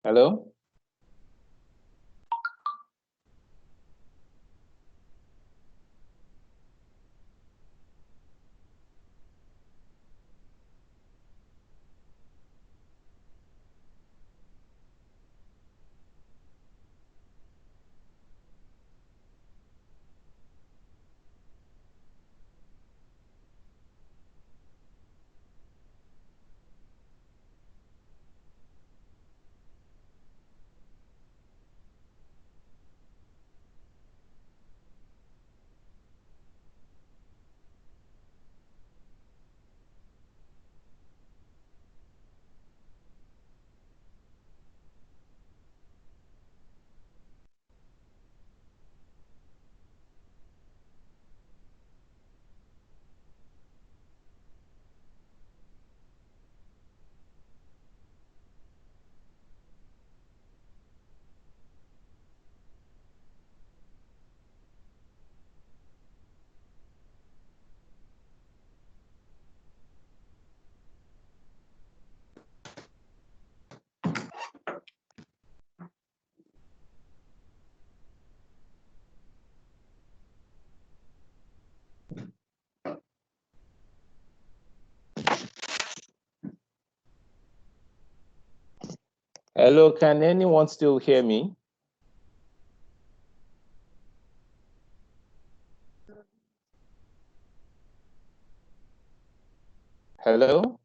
Hello? Hello, can anyone still hear me? Hello?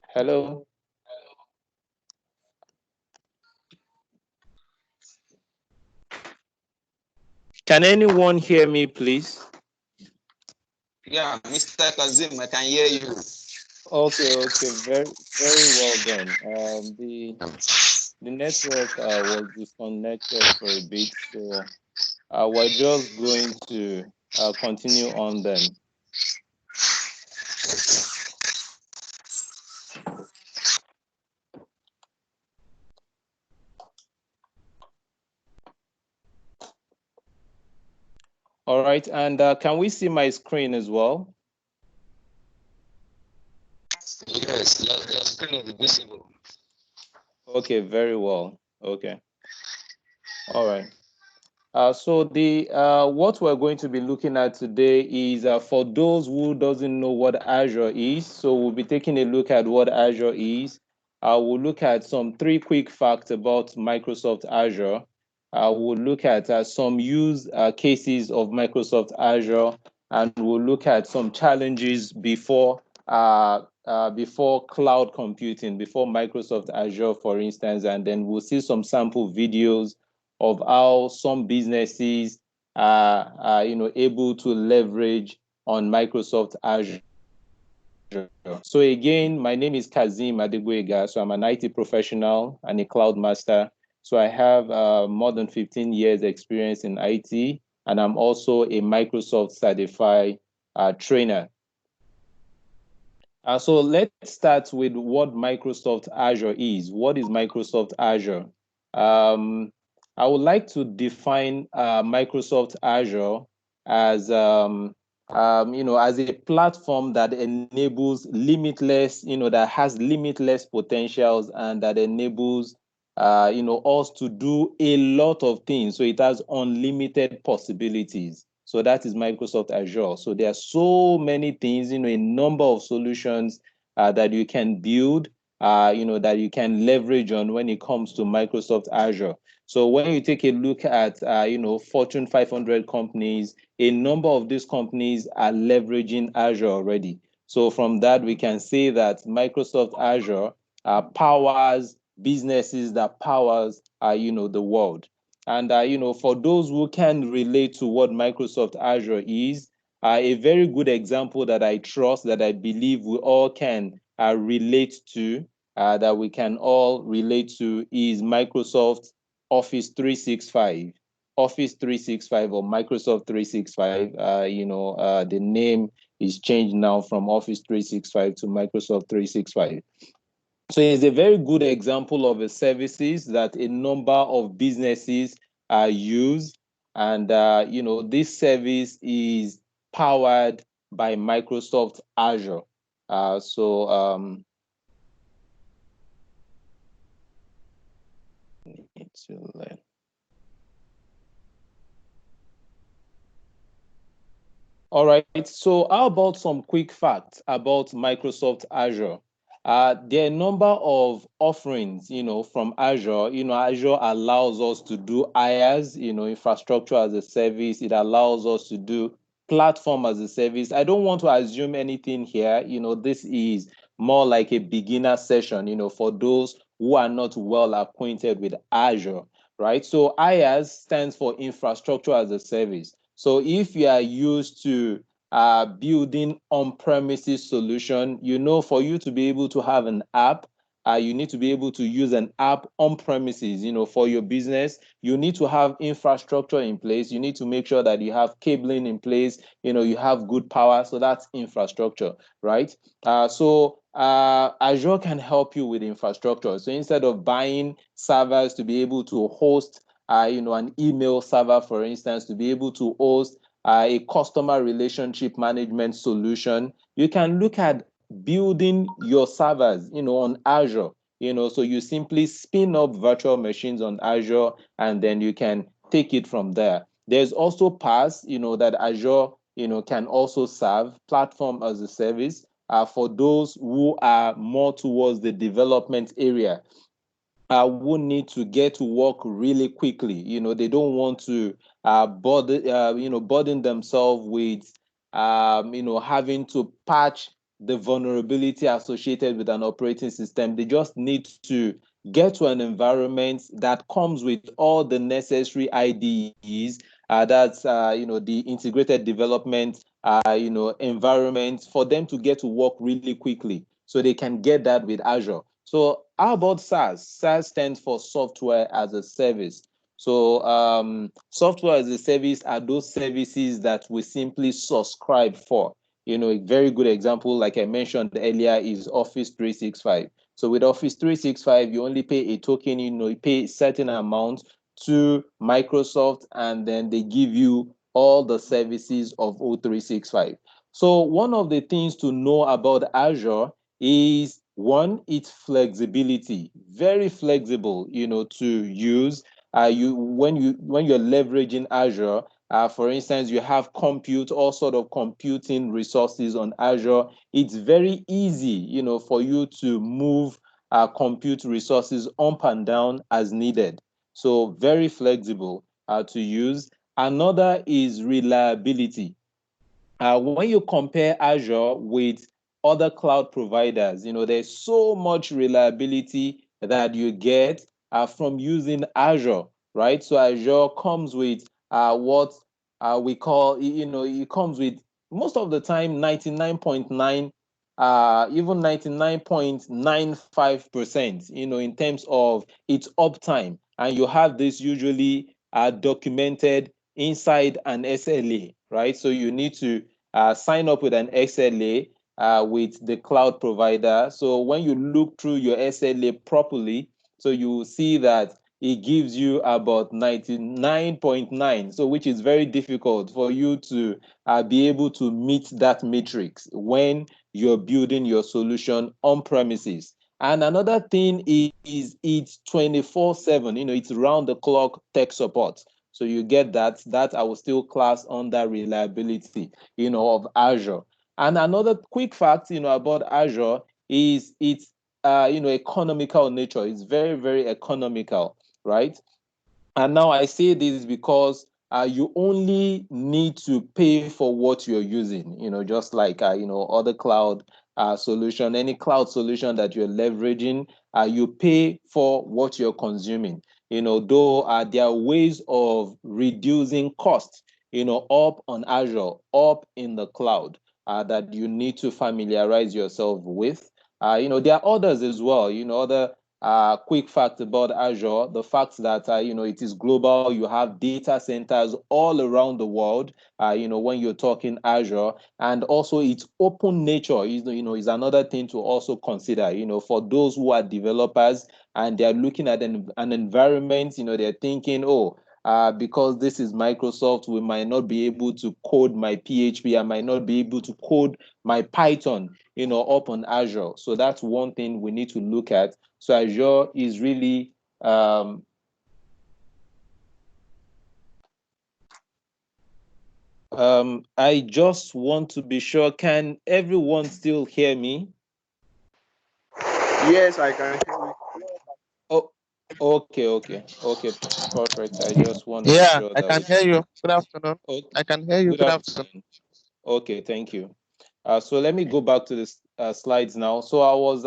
Hello? Can anyone hear me, please? Yeah, Mr. Kazim, I can hear you. Okay, very well done. The network was disconnected for a bit, so we're just going to continue on then. All right, and can we see my screen as well? Yes, your screen is visible. Okay, very well. Okay, all right. So the what we're going to be looking at today is for those who doesn't know what Azure is. So we'll be taking a look at what Azure is. We'll look at some three quick facts about Microsoft Azure. We'll look at some use cases of Microsoft Azure, and we'll look at some challenges before cloud computing, before Microsoft Azure, for instance, and then we'll see some sample videos of how some businesses are able to leverage on Microsoft Azure. So again, my name is Kazim Adegwega. So I'm an IT professional and a cloud master. So I have more than 15 years experience in IT, and I'm also a Microsoft certified trainer. So let's start with what Microsoft Azure is. What is Microsoft Azure? Um, I would like to define Microsoft Azure as as a platform that enables limitless, that has limitless potentials and that enables us to do a lot of things. So it has unlimited possibilities. So that is Microsoft Azure. So there are so many things, a number of solutions that you can build, that you can leverage on when it comes to Microsoft Azure. So when you take a look at, Fortune 500 companies, a number of these companies are leveraging Azure already. So from that, we can say that Microsoft Azure powers businesses that powers, the world. And for those who can relate to what Microsoft Azure is, a very good example that I trust, that I believe we all can relate to, that we can all relate to, is Microsoft Office 365. Office 365 or Microsoft 365, the name is changed now from Office 365 to Microsoft 365. So it's a very good example of a services that a number of businesses use, and this service is powered by Microsoft Azure. So need to learn. All right. So how about some quick facts about Microsoft Azure? There are a number of offerings, from Azure. Azure allows us to do IaaS, infrastructure as a service. It allows us to do platform as a service. I don't want to assume anything here. This is more like a beginner session, for those who are not well acquainted with Azure, right? So IaaS stands for infrastructure as a service. So if you are used to building on-premises solution, for you to be able to have an app, you need to be able to use an app on premises, for your business. You need to have infrastructure in place. You need to make sure that you have cabling in place, you have good power. So that's infrastructure, right? So Azure can help you with infrastructure. So instead of buying servers to be able to host an email server, for instance, to be able to host a customer relationship management solution, you can look at building your servers, on Azure. So you simply spin up virtual machines on Azure, and then you can take it from there. There's also PaaS, that Azure, can also serve, platform as a service, for those who are more towards the development area, who need to get to work really quickly. They don't want to burden themselves with having to patch the vulnerability associated with an operating system. They just need to get to an environment that comes with all the necessary IDEs. That's the integrated development environment, for them to get to work really quickly. So they can get that with Azure. So how about SaaS? SaaS stands for software as a service. So software as a service are those services that we simply subscribe for. A very good example, like I mentioned earlier, is Office 365. So with Office 365, you only pay a token, you pay a certain amount to Microsoft, and then they give you all the services of O365. So one of the things to know about Azure is, one, its flexibility, very flexible, to use. When you're leveraging Azure, for instance, you have compute, all sort of computing resources on Azure. It's very easy, for you to move compute resources up and down as needed. So very flexible to use. Another is reliability. When you compare Azure with other cloud providers, there's so much reliability that you get from using Azure, right? So Azure comes with what we call, it comes with, most of the time, 99.9, even 99.95%, in terms of its uptime. And you have this usually documented inside an SLA, right? So you need to sign up with an SLA with the cloud provider. So when you look through your SLA properly, so you see that it gives you about 99.9, so which is very difficult for you to be able to meet that matrix when you're building your solution on premises. And another thing is it's 24/7, it's round the clock tech support. So you get that I will still class under reliability, of Azure. And another quick fact, about Azure is its, economical nature. It's very, very economical, right? And now I say this because you only need to pay for what you're using, just like, other cloud solution, any cloud solution that you're leveraging, you pay for what you're consuming. Though there are ways of reducing costs, up on Azure, up in the cloud, that you need to familiarize yourself with. There are others as well, other quick fact about Azure, the fact that it is global. You have data centers all around the world. When you're talking Azure, and also its open nature is another thing to also consider. For those who are developers and they're looking at an environment, they're thinking, oh, because this is Microsoft, we might not be able to code my PHP. I might not be able to code my Python, up on Azure. So that's one thing we need to look at. So Azure is really I just want to be sure, can everyone still hear me? Yes, I can hear you. Oh, okay, perfect. I just want to be Yeah, sure I that can we hear can. you. Good afternoon. Okay, I can hear you. good Good afternoon. afternoon. Okay, thank you. So let me go back to the slides now. So I was,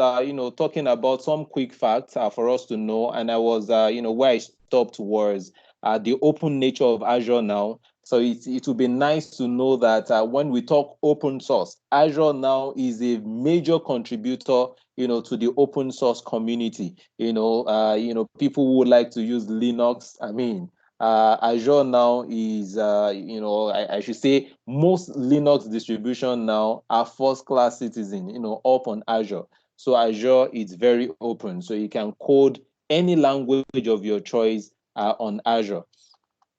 talking about some quick facts for us to know, and I was, where I stopped was the open nature of Azure now. So it would be nice to know that when we talk open source, Azure now is a major contributor, to the open source community. People who would like to use Linux. I mean, Azure now is, I should say, most Linux distribution now are first class citizen, up on Azure. So Azure is very open. So you can code any language of your choice on Azure.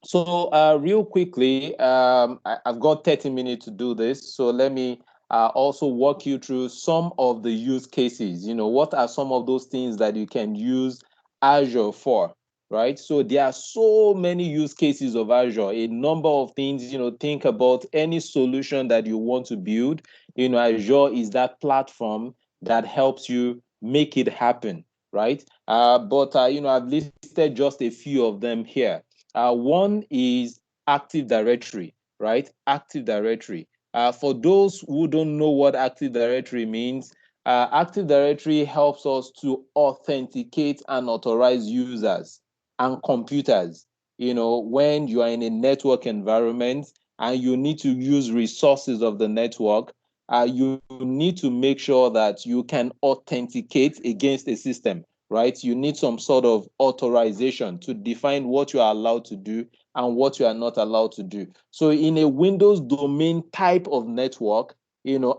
So, real quickly, I've got 30 minutes to do this. So, let me also walk you through some of the use cases. What are some of those things that you can use Azure for, right? So, there are so many use cases of Azure, a number of things. Think about any solution that you want to build. Azure is that platform that helps you make it happen, right? But, I've listed just a few of them here. One is Active Directory, right? Active Directory. For those who don't know what Active Directory means, Active Directory helps us to authenticate and authorize users and computers. When you are in a network environment and you need to use resources of the network, you need to make sure that you can authenticate against a system, right? You need some sort of authorization to define what you are allowed to do and what you are not allowed to do. So in a Windows domain type of network,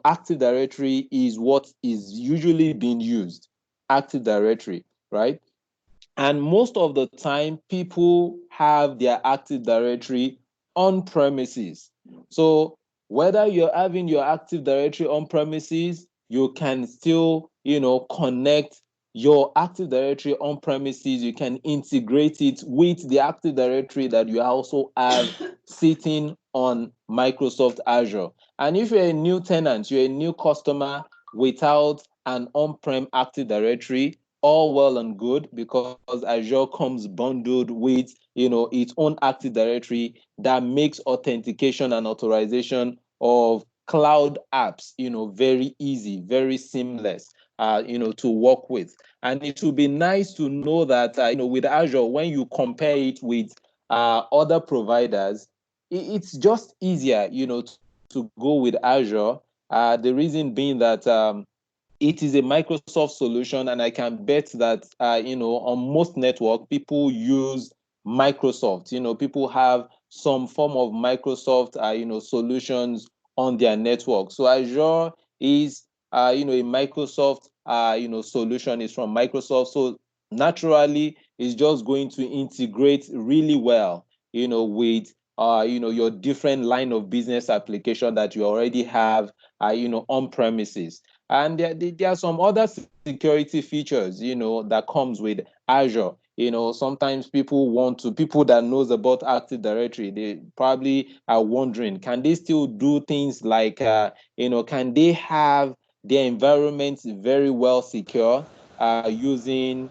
Active Directory is what is usually being used. Active Directory, right? And most of the time, people have their Active Directory on premises. So whether you're having your Active Directory on premises, you can still, connect your Active Directory on premises. You can integrate it with the Active Directory that you also have sitting on Microsoft Azure. And if you're a new tenant, you're a new customer without an on-prem Active Directory, all well and good, because Azure comes bundled with its own Active Directory that makes authentication and authorization of cloud apps very easy, very seamless to work with. And it would be nice to know that with Azure, when you compare it with other providers, it's just easier to go with Azure. The reason being that it is a Microsoft solution, and I can bet that on most network people use Microsoft. People have some form of Microsoft solutions on their network. So Azure is a Microsoft solution, is from Microsoft. So naturally, it's just going to integrate really well with your different line of business application that you already have on premises. And there are some other security features that comes with Azure. Sometimes people that knows about Active Directory, they probably are wondering, can they still do things like can they have their environment very well secure um, using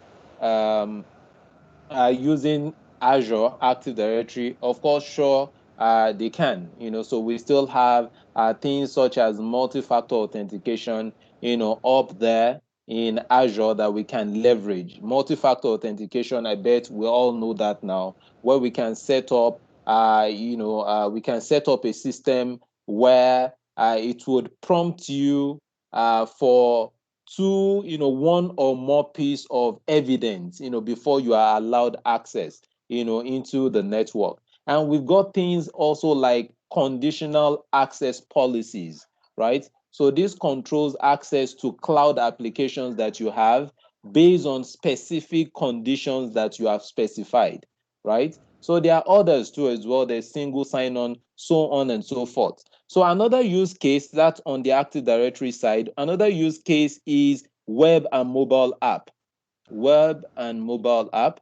Azure Active Directory? Of course, sure, they can. So we still have things such as multi-factor authentication, up there in Azure that we can leverage. Multi-factor authentication, I bet we all know that now, where we can set up, we can set up a system where it would prompt you for one or more piece of evidence, before you are allowed access, into the network. And we've got things also like conditional access policies, right? So this controls access to cloud applications that you have based on specific conditions that you have specified, right? So there are others too as well. There's single sign-on, so on and so forth. So another use case that's on the Active Directory side, another use case is web and mobile app. Web and mobile app.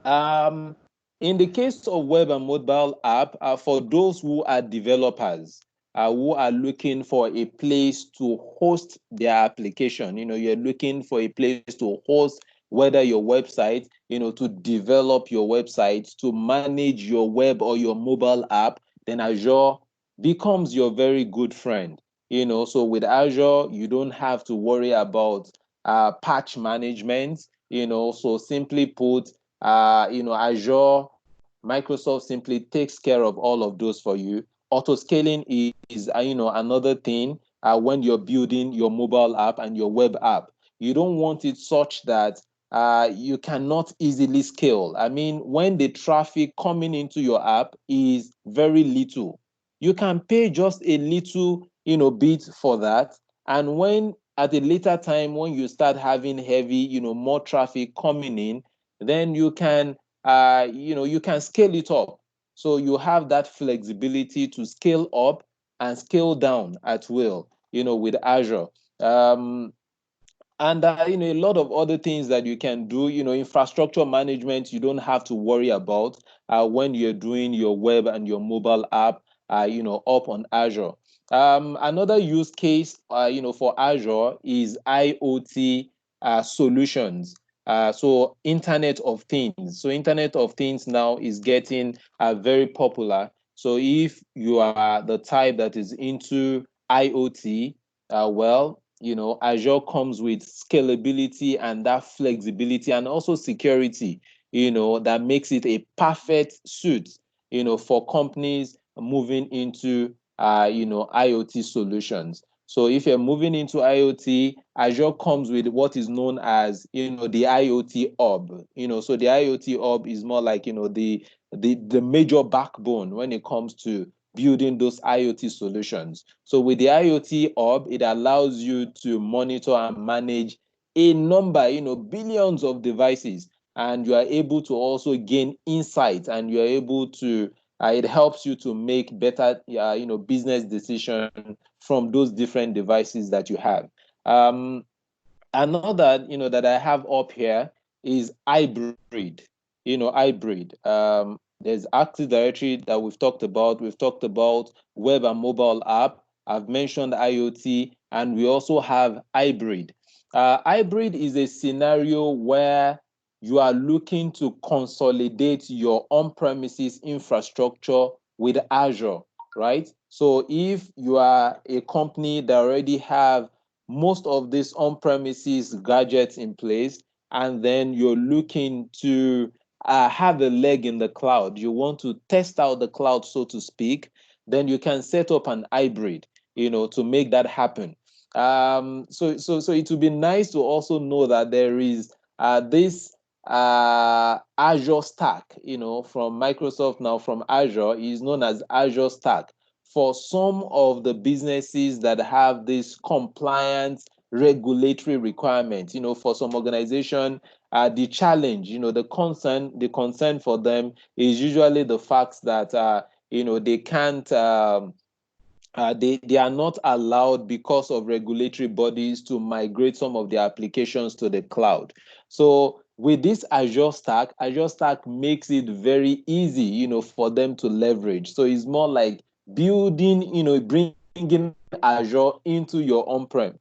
Um, in the case of web and mobile app, for those who are developers, who are looking for a place to host their application, you're looking for a place to host whether your website, to develop your website, to manage your web or your mobile app, then Azure becomes your very good friend. So with Azure, you don't have to worry about patch management. So simply put, Azure, Microsoft simply takes care of all of those for you. Auto scaling is, another thing when you're building your mobile app and your web app. You don't want it such that you cannot easily scale. I mean, when the traffic coming into your app is very little, you can pay just a little, bit for that. And when at a later time, when you start having heavy, more traffic coming in, then you can scale it up. So you have that flexibility to scale up and scale down at will, with Azure. Um, and a lot of other things that you can do. Infrastructure management, you don't have to worry about when you're doing your web and your mobile app, up on Azure. Another use case, for Azure is IoT solutions. So Internet of Things. So Internet of Things now is getting very popular. So if you are the type that is into IoT, well, Azure comes with scalability and that flexibility and also security, that makes it a perfect suit, for companies moving into, IoT solutions. So if you're moving into IoT, Azure comes with what is known as, the IoT hub. So the IoT hub is more like, the major backbone when it comes to building those IoT solutions. So with the IoT hub, it allows you to monitor and manage a number, billions of devices, and you are able to also gain insight, and you are able to it helps you to make better business decision from those different devices that you have. Another that I have up here is hybrid. Hybrid. There's Active Directory that we've talked about web and mobile app. I've mentioned IoT, and we also have hybrid. Hybrid is a scenario where you are looking to consolidate your on-premises infrastructure with Azure, right? So if you are a company that already have most of these on-premises gadgets in place, and then you're looking to have a leg in the cloud, you want to test out the cloud, so to speak, then you can set up an hybrid, to make that happen. So it would be nice to also know that there is this Azure Stack, from Microsoft now, from Azure, is known as Azure Stack for some of the businesses that have this compliance regulatory requirements. For some organization, the challenge, the concern for them is usually the fact that they can't they are not allowed because of regulatory bodies to migrate some of their applications to the cloud. So with this Azure Stack makes it very easy, for them to leverage. So it's more like building, bringing Azure into your on-prem,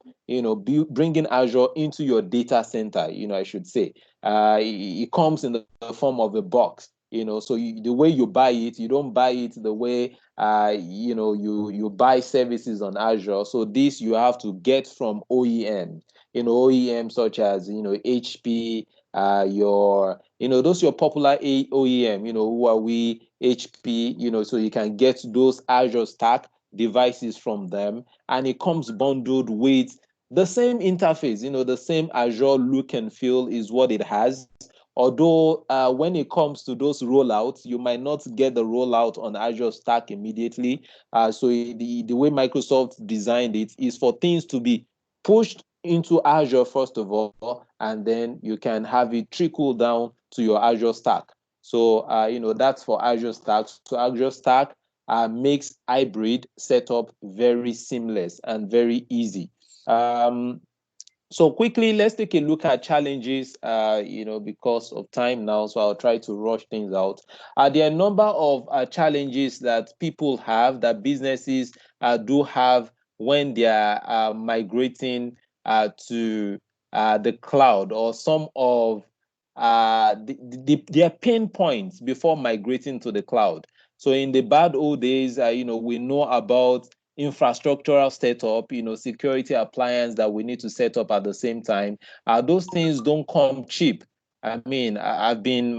bringing Azure into your data center, I should say. It comes in the form of a box, so the way you buy it, you don't buy it the way you buy services on Azure. So this you have to get from OEM, OEM such as HP, those your popular OEM, who are we, HP, so you can get those Azure Stack devices from them, and it comes bundled with the same interface, the same Azure look and feel is what it has. Although when it comes to those rollouts, you might not get the rollout on Azure Stack immediately. So the way Microsoft designed it is for things to be pushed into Azure first of all, and then you can have it trickle down to your Azure Stack. So, that's for Azure Stack. So Azure Stack makes hybrid setup very seamless and very easy. Um, so quickly, let's take a look at challenges, because of time now, so I'll try to rush things out. There are a number of challenges that people have, that businesses do have when they are migrating to the cloud, or some of their pain points before migrating to the cloud. So in the bad old days, we know about infrastructural setup, security appliance that we need to set up at the same time. Those things don't come cheap. I mean, I've been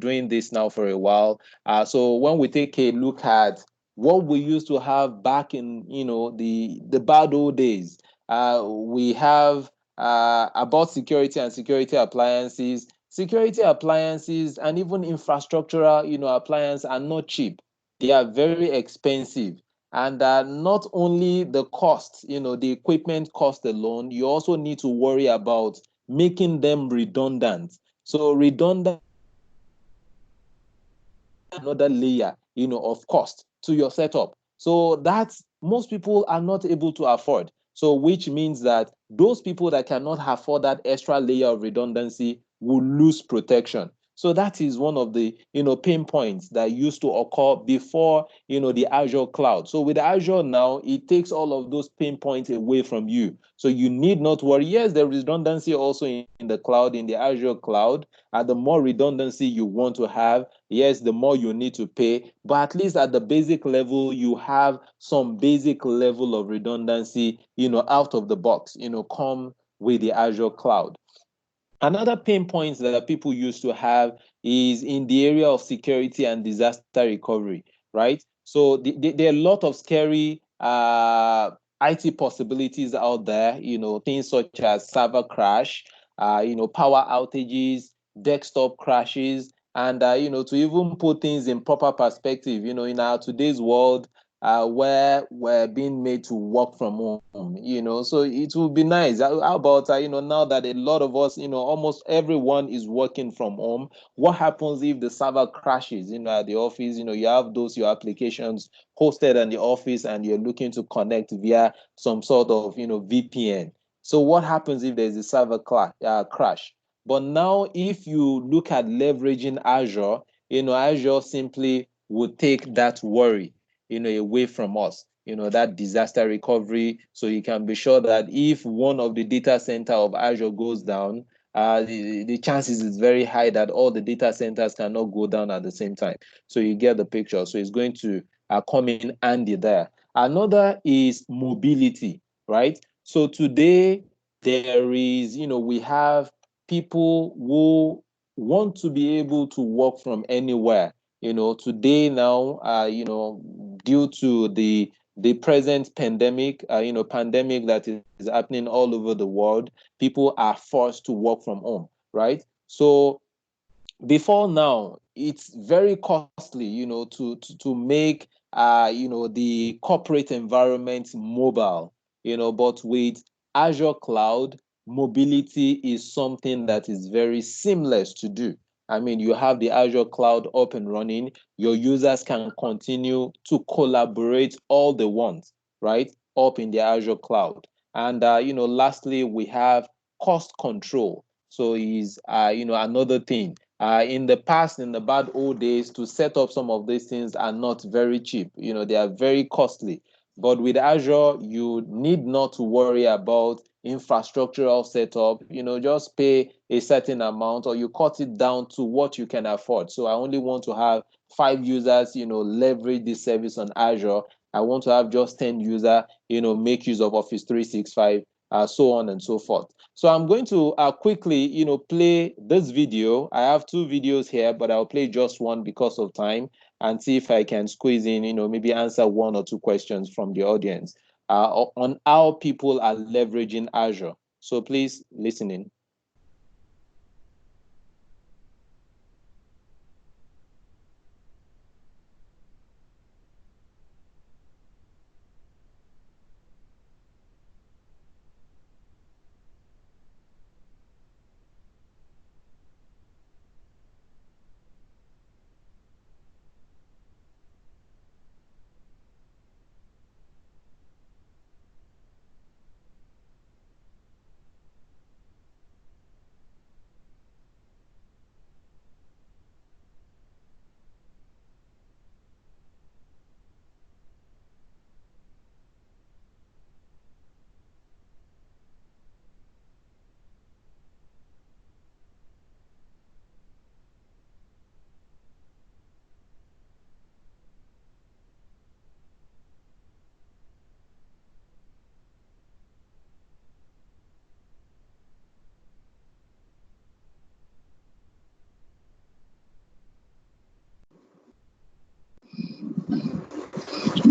doing this now for a while. So when we take a look at what we used to have back in, the bad old days, we have about security and security appliances. Security appliances and even infrastructural, appliances are not cheap. They are very expensive, and not only the cost, the equipment cost alone, you also need to worry about making them redundant. So redundant, another layer, of cost to your setup. So that's, most people are not able to afford. So which means that those people that cannot afford that extra layer of redundancy will lose protection. So that is one of the, pain points that used to occur before, the Azure cloud. So with Azure now, it takes all of those pain points away from you. So you need not worry. Yes, there is redundancy also in the cloud, in the Azure cloud. And the more redundancy you want to have, yes, the more you need to pay. But at least at the basic level, you have some basic level of redundancy, out of the box, come with the Azure cloud. Another pain point that people used to have is in the area of security and disaster recovery, right? So there are a lot of scary IT possibilities out there, things such as server crash, power outages, desktop crashes, and, to even put things in proper perspective, in our today's world, where we're being made to work from home, so it would be nice. How about, now that a lot of us, almost everyone is working from home, what happens if the server crashes, at the office? You have your applications hosted in the office, and you're looking to connect via some sort of, VPN. So what happens if there's a server crash? But now, if you look at leveraging Azure, Azure simply would take that worry, away from us, that disaster recovery. So you can be sure that if one of the data center of Azure goes down, the chances is very high that all the data centers cannot go down at the same time. So you get the picture. So it's going to come in handy there. Another is mobility, right? So today there is, we have people who want to be able to work from anywhere. Today now, due to the present pandemic, pandemic that is happening all over the world, people are forced to work from home, right? So before now, it's very costly, to make the corporate environment mobile, but with Azure Cloud, mobility is something that is very seamless to do. I mean, you have the Azure Cloud up and running, your users can continue to collaborate all they want, right? Up in the Azure Cloud. And lastly, we have cost control. So is another thing. In the past, in the bad old days, to set up some of these things are not very cheap. They are very costly. But with Azure, you need not to worry about infrastructural setup. Just pay a certain amount, or you cut it down to what you can afford. So I only want to have 5 users, leverage this service on Azure. I want to have just 10 users, make use of Office 365, so on and so forth. So I'm going to quickly, play this video. I have 2 videos here, but I'll play just one because of time, and see if I can squeeze in, maybe answer 1 or 2 questions from the audience on how people are leveraging Azure. So please listen in.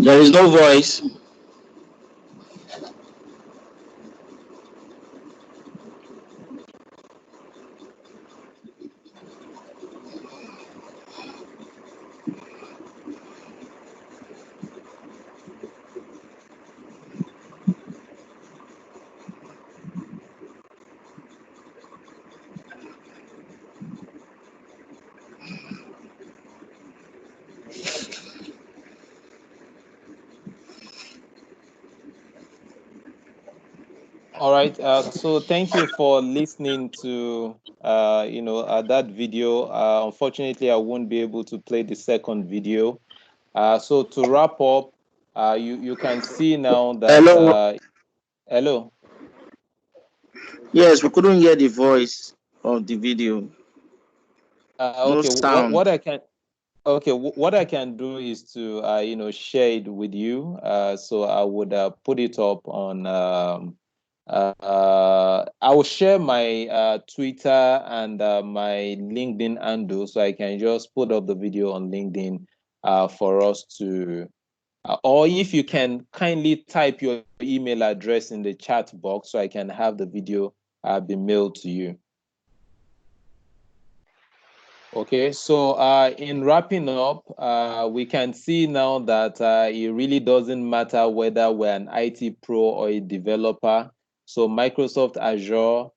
There is no voice. All right. So thank you for listening to that video. Unfortunately, I won't be able to play the second video. So to wrap up, you can see now that Hello. hello. Yes, we couldn't hear the voice of the video. No Okay. sound. What I can do is to share it with you. So I would put it up on. I will share my Twitter and my LinkedIn handle, so I can just put up the video on LinkedIn for us to. Or if you can kindly type your email address in the chat box, so I can have the video be mailed to you. Okay, so in wrapping up, we can see now that it really doesn't matter whether we're an IT pro or a developer. So Microsoft Azure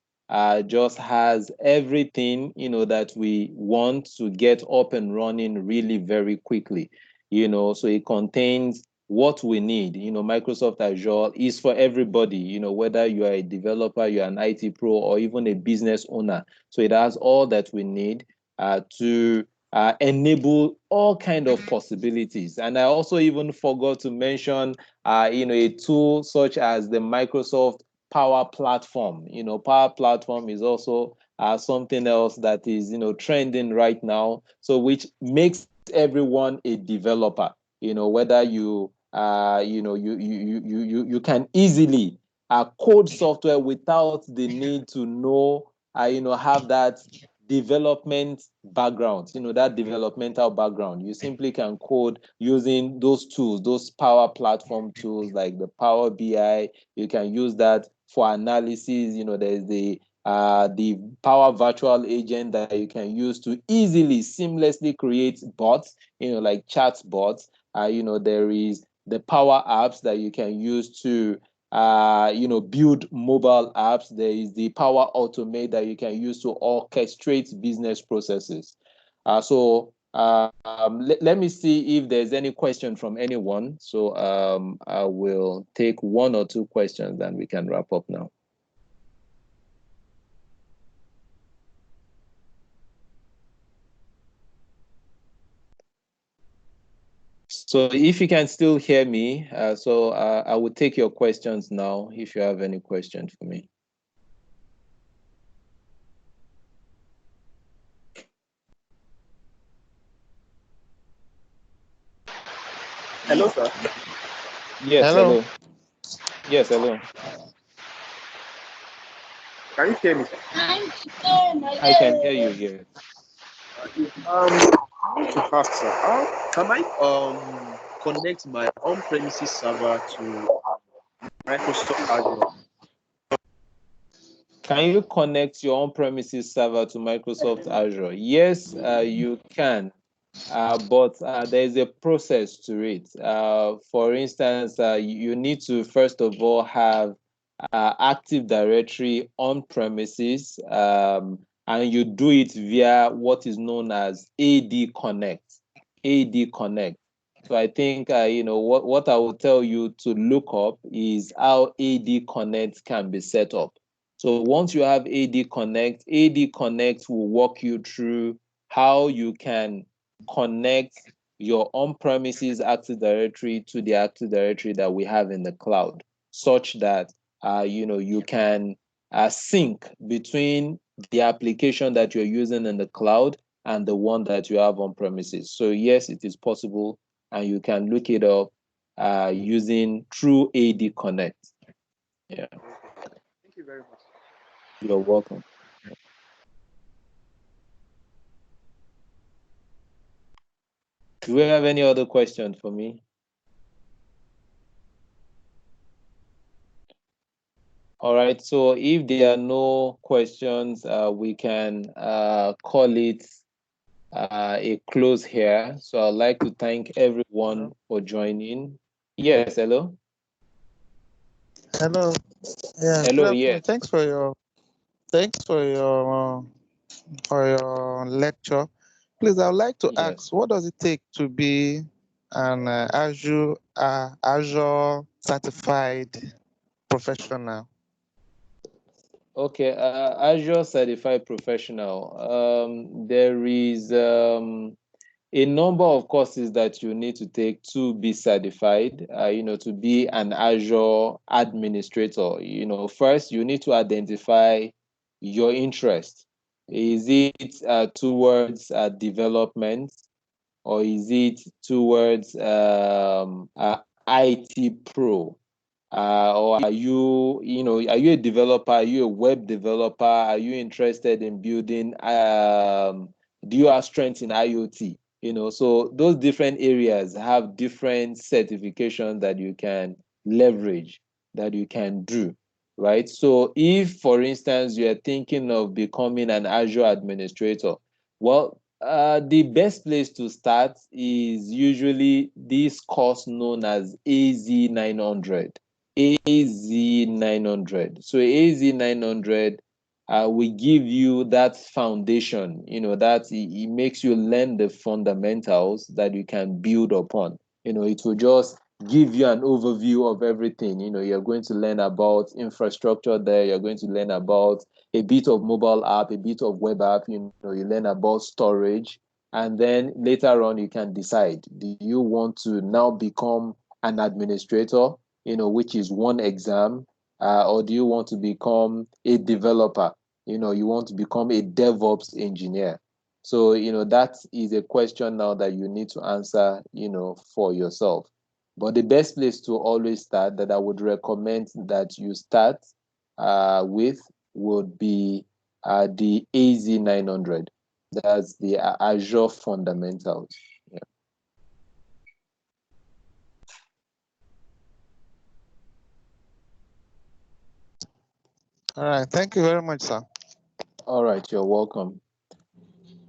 just has everything, that we want to get up and running really very quickly. So it contains what we need. Microsoft Azure is for everybody, whether you are a developer, you're an IT pro, or even a business owner. So it has all that we need to enable all kind of possibilities. And I also even forgot to mention, a tool such as the Microsoft Power Platform. Power Platform is also something else that is, trending right now. So which makes everyone a developer. Whether you can easily code software without the need to know, have that development background, that developmental background. You simply can code using those tools, those Power Platform tools like the Power BI. You can use that for analysis. There's the Power Virtual Agent that you can use to easily, seamlessly create bots, like chat bots. There is the Power Apps that you can use to build mobile apps. There is the Power Automate that you can use to orchestrate business processes. Let me see if there's any question from anyone. So I will take one or two questions, then we can wrap up now. So if you can still hear me, I will take your questions now if you have any questions for me. Hello, sir. Yes, hello. Yes, hello. Can you hear me? I can hear you, yes. I want to ask, sir, how can I connect my on-premises server to Microsoft Azure? Can you connect your on-premises server to Microsoft Azure? Yes, you can, but there's a process to it. For instance, you need to first of all have Active Directory on premises, and you do it via what is known as AD Connect. AD Connect. So I think what I will tell you to look up is how AD Connect can be set up. So once you have AD Connect will walk you through how you can connect your on-premises Active Directory to the Active Directory that we have in the cloud, such that you can sync between the application that you're using in the cloud and the one that you have on premises. So yes, it is possible, and you can look it up using True AD Connect. Yeah. Thank you very much. You're welcome. Do we have any other questions for me? All right. So if there are no questions, we can call it a close here. So I'd like to thank everyone for joining. Yes, hello? Hello. Yeah, good Hello, afternoon. yes. Thanks for your lecture. Please, I would like to Yes. ask, what does it take to be an Azure certified professional? Okay, Azure Certified Professional. There is a number of courses that you need to take to be certified, to be an Azure administrator. First, you need to identify your interest. Is it towards development, or is it towards IT pro? Or are you a developer? Are you a web developer? Are you interested in building? Do you have strength in IoT? So those different areas have different certifications that you can leverage, that you can do, right? So if, for instance, you are thinking of becoming an Azure administrator, well, the best place to start is usually this course known as AZ900. AZ900. So AZ900 will give you that foundation, that it makes you learn the fundamentals that you can build upon. It will just give you an overview of everything. You're going to learn about infrastructure there. You're going to learn about a bit of mobile app, a bit of web app. You learn about storage. And then later on, you can decide, do you want to now become an administrator, which is one exam, or do you want to become a developer? You want to become a DevOps engineer. So, that is a question now that you need to answer, for yourself. But the best place to always start, that I would recommend that you start with, would be the AZ900. That's the Azure fundamentals. Yeah. All right. Thank you very much, sir. All right, you're welcome.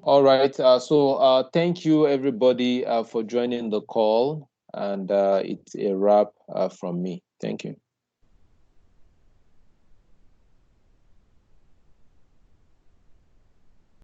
All right. So thank you, everybody, for joining the call. And it's a wrap from me. Thank you.